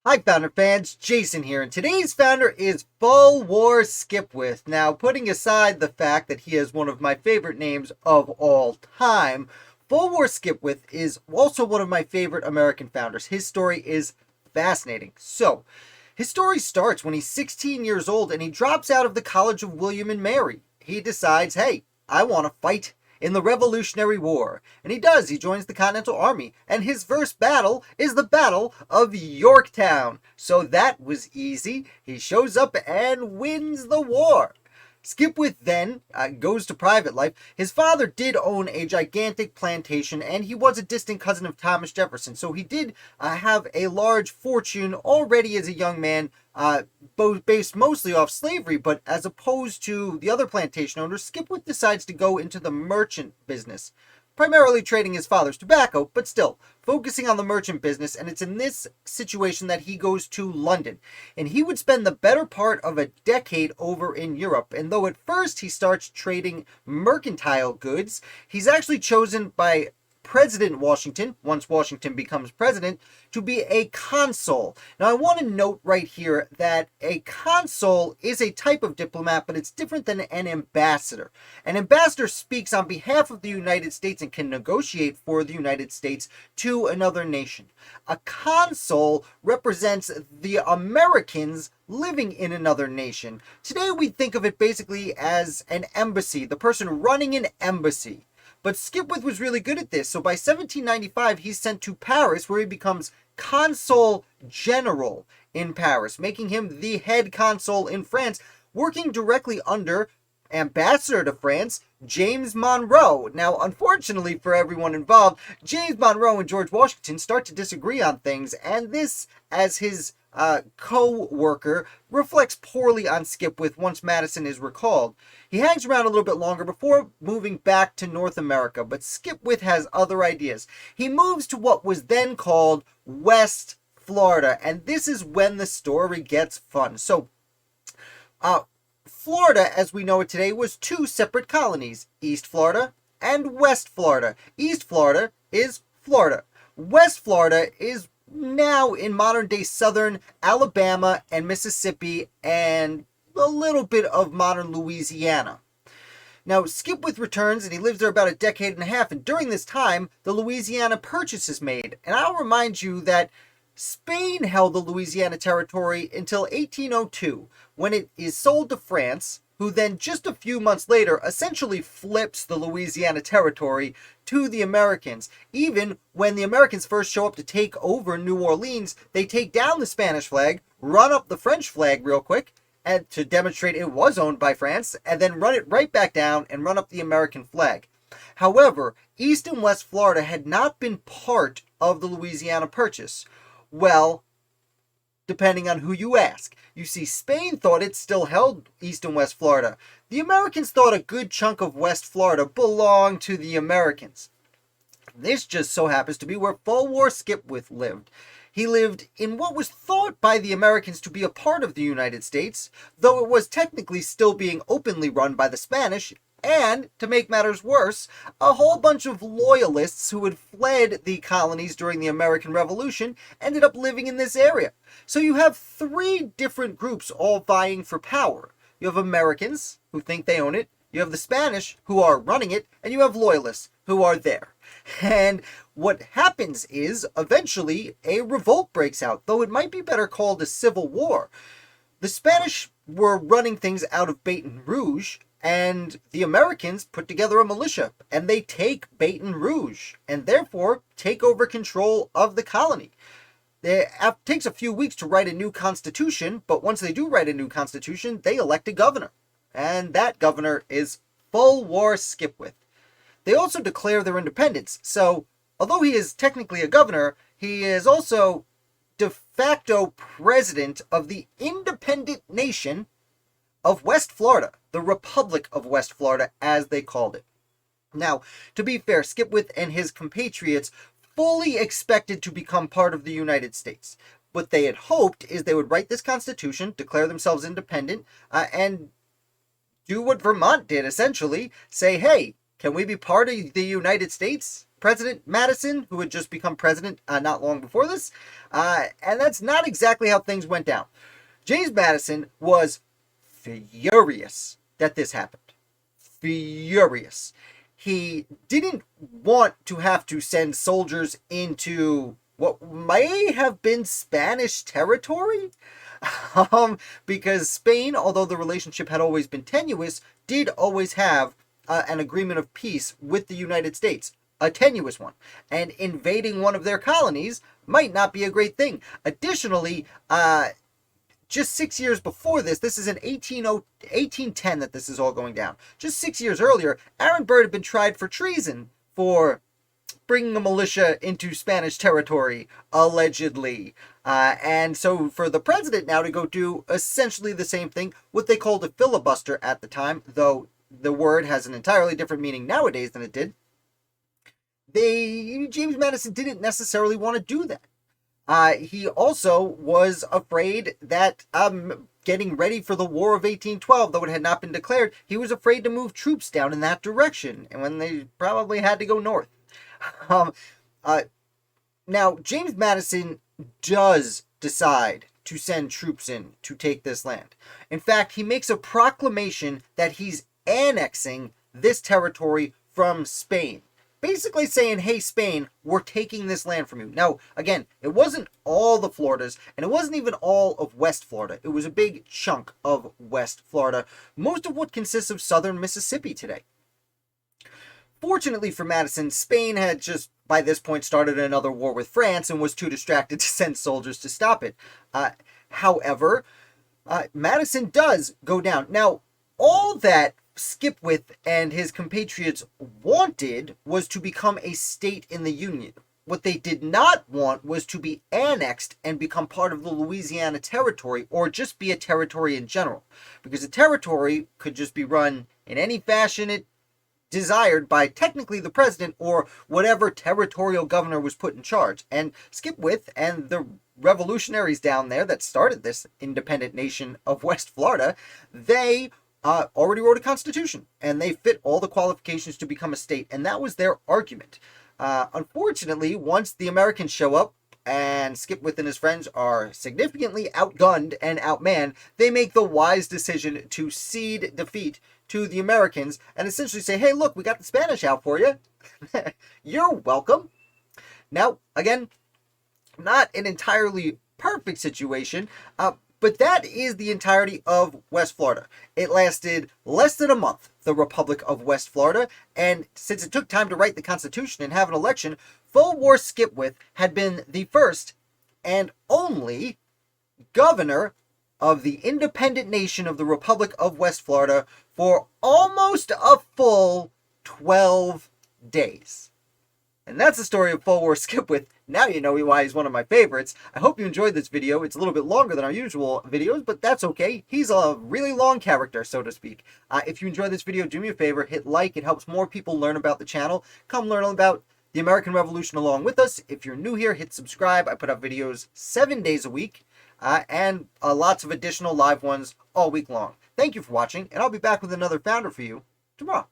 Hi Founder fans, Jason here, and today's founder is Fulwar Skipwith. Now, putting aside the fact that he is one of my favorite names of all time, Fulwar Skipwith is also one of my favorite American founders. His story is fascinating. So, his story starts when he's 16 years old and he drops out of the College of William and Mary. He decides, hey, I want to fight in the Revolutionary War. And he does. He joins the Continental Army. And his first battle is the Battle of Yorktown. So that was easy. He shows up and wins the war. Skipwith then goes to private life. His father did own a gigantic plantation, and he was a distant cousin of Thomas Jefferson. So he did have a large fortune already as a young man, based mostly off slavery. But as opposed to the other plantation owners, Skipwith decides to go into the merchant business, primarily trading his father's tobacco, but still focusing on the merchant business. And it's in this situation that he goes to London. And he would spend the better part of a decade over in Europe. And though at first he starts trading mercantile goods, he's actually chosen by President Washington, once Washington becomes president, to be a consul. Now, I want to note right here that a consul is a type of diplomat, but it's different than an ambassador. An ambassador speaks on behalf of the United States and can negotiate for the United States to another nation. A consul represents the Americans living in another nation. Today, we think of it basically as an embassy, the person running an embassy. But Skipwith was really good at this, so by 1795 he's sent to Paris, where he becomes consul general in Paris, making him the head consul in France, working directly under ambassador to France, James Monroe. Now, unfortunately for everyone involved, James Monroe and George Washington start to disagree on things, and this, as his co-worker, reflects poorly on Skipwith once Madison is recalled. He hangs around a little bit longer before moving back to North America, but Skipwith has other ideas. He moves to what was then called West Florida, and this is when the story gets fun. So, Florida, as we know it today, was two separate colonies, East Florida and West Florida. East Florida is Florida. West Florida is now in modern-day southern Alabama and Mississippi and a little bit of modern Louisiana. Now, Skipwith returns and he lives there about a decade and a half, and during this time, the Louisiana Purchase is made. And I'll remind you that Spain held the Louisiana Territory until 1802, when it is sold to France, who then just a few months later essentially flips the Louisiana Territory to the Americans. Even when the Americans first show up to take over New Orleans, they take down the Spanish flag, run up the French flag real quick, and to demonstrate it was owned by France, and then run it right back down and run up the American flag. However, East and West Florida had not been part of the Louisiana Purchase. Well, depending on who you ask. You see, Spain thought it still held East and West Florida. The Americans thought a good chunk of West Florida belonged to the Americans. This just so happens to be where Fulwar Skipwith lived. He lived in what was thought by the Americans to be a part of the United States, though it was technically still being openly run by the Spanish. And, to make matters worse, a whole bunch of loyalists who had fled the colonies during the American Revolution ended up living in this area. So you have three different groups all vying for power. You have Americans, who think they own it, you have the Spanish, who are running it, and you have loyalists, who are there. And what happens is, eventually, a revolt breaks out, though it might be better called a civil war. The Spanish were running things out of Baton Rouge, and the Americans put together a militia, and they take Baton Rouge, and therefore take over control of the colony. It takes a few weeks to write a new constitution, but once they do write a new constitution, they elect a governor. And that governor is Fulwar Skipwith. They also declare their independence, so although he is technically a governor, he is also de facto president of the independent nation of West Florida, the Republic of West Florida, as they called it. Now, to be fair, Skipwith and his compatriots fully expected to become part of the United States. What they had hoped is they would write this constitution, declare themselves independent, and do what Vermont did, essentially. Say, hey, can we be part of the United States? President Madison, who had just become president not long before this. And that's not exactly how things went down. James Madison was furious that this happened. Furious. He didn't want to have to send soldiers into what may have been Spanish territory. Because Spain, although the relationship had always been tenuous, did always have an agreement of peace with the United States. A tenuous one. And invading one of their colonies might not be a great thing. Additionally, just 6 years before this is in 1810 that this is all going down. Just 6 years earlier, Aaron Burr had been tried for treason for bringing a militia into Spanish territory, allegedly. And so for the president now to go do essentially the same thing, what they called a filibuster at the time, though the word has an entirely different meaning nowadays than it did, James Madison didn't necessarily want to do that. He also was afraid that getting ready for the War of 1812, though it had not been declared, he was afraid to move troops down in that direction, and when they probably had to go north. Now, James Madison does decide to send troops in to take this land. In fact, he makes a proclamation that he's annexing this territory from Spain. Basically saying, hey, Spain, we're taking this land from you. Now, again, it wasn't all the Floridas, and it wasn't even all of West Florida. It was a big chunk of West Florida, most of what consists of southern Mississippi today. Fortunately for Madison, Spain had just, by this point, started another war with France and was too distracted to send soldiers to stop it. However, Madison does go down. Now, all that Skipwith and his compatriots wanted was to become a state in the Union. What they did not want was to be annexed and become part of the Louisiana Territory, or just be a territory in general. Because a territory could just be run in any fashion it desired by technically the president or whatever territorial governor was put in charge. And Skipwith and the revolutionaries down there that started this independent nation of West Florida, they already wrote a constitution, and they fit all the qualifications to become a state, and that was their argument. Unfortunately, once the Americans show up, and Skipwith and his friends are significantly outgunned and outmanned, they make the wise decision to cede defeat to the Americans, and essentially say, hey, look, we got the Spanish out for you. You're welcome. Now, again, not an entirely perfect situation, but that is the entirety of West Florida. It lasted less than a month, the Republic of West Florida, and since it took time to write the Constitution and have an election, Fulwar Skipwith had been the first and only governor of the independent nation of the Republic of West Florida for almost a full 12 days. And that's the story of Fulwar Skipwith. Now you know why he's one of my favorites. I hope you enjoyed this video. It's a little bit longer than our usual videos, but that's okay. He's a really long character, so to speak. If you enjoyed this video, do me a favor, hit like. It helps more people learn about the channel. Come learn about the American Revolution along with us. If you're new here, hit subscribe. I put up videos 7 days a week, and lots of additional live ones all week long. Thank you for watching, and I'll be back with another founder for you tomorrow.